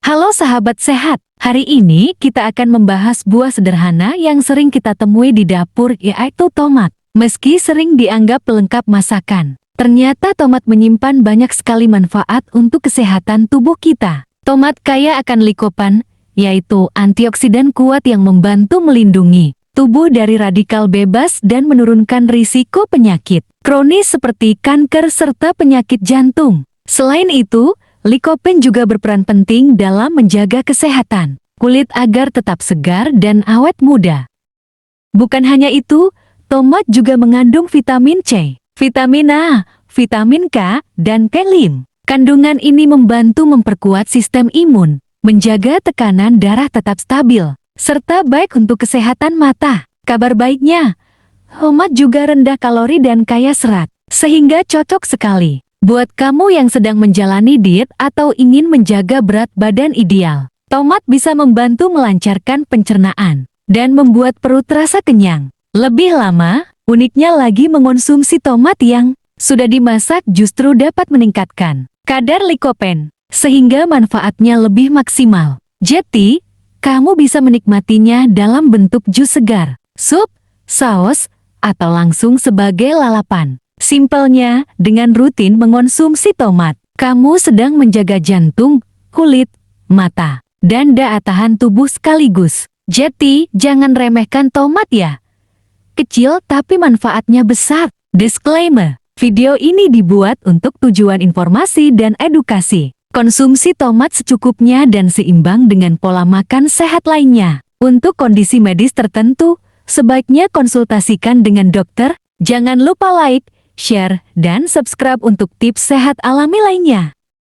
Halo sahabat sehat, hari ini kita akan membahas buah sederhana yang sering kita temui di dapur, yaitu tomat. Meski sering dianggap pelengkap masakan, ternyata tomat menyimpan banyak sekali manfaat untuk kesehatan tubuh kita. Tomat kaya akan likopen, yaitu antioksidan kuat yang membantu melindungi tubuh dari radikal bebas dan menurunkan risiko penyakit kronis seperti kanker serta penyakit jantung. Selain itu, likopen juga berperan penting dalam menjaga kesehatan kulit agar tetap segar dan awet muda. Bukan hanya itu, tomat juga mengandung vitamin C, vitamin A, vitamin K, dan kalium. Kandungan ini membantu memperkuat sistem imun, menjaga tekanan darah tetap stabil, serta baik untuk kesehatan mata. Kabar baiknya, tomat juga rendah kalori dan kaya serat, sehingga cocok sekali buat kamu yang sedang menjalani diet atau ingin menjaga berat badan ideal. Tomat bisa membantu melancarkan pencernaan dan membuat perut terasa kenyang. Lebih lama, uniknya lagi mengonsumsi tomat yang sudah dimasak justru dapat meningkatkan kadar likopen, sehingga manfaatnya lebih maksimal. Jadi, kamu bisa menikmatinya dalam bentuk jus segar, sup, saus, atau langsung sebagai lalapan. Simpelnya, dengan rutin mengonsumsi tomat, kamu sedang menjaga jantung, kulit, mata, dan daya tahan tubuh sekaligus. Jadi, jangan remehkan tomat ya. Kecil tapi manfaatnya besar. Disclaimer, video ini dibuat untuk tujuan informasi dan edukasi. Konsumsi tomat secukupnya dan seimbang dengan pola makan sehat lainnya. Untuk kondisi medis tertentu, sebaiknya konsultasikan dengan dokter. Jangan lupa like, share, dan subscribe untuk tips sehat alami lainnya.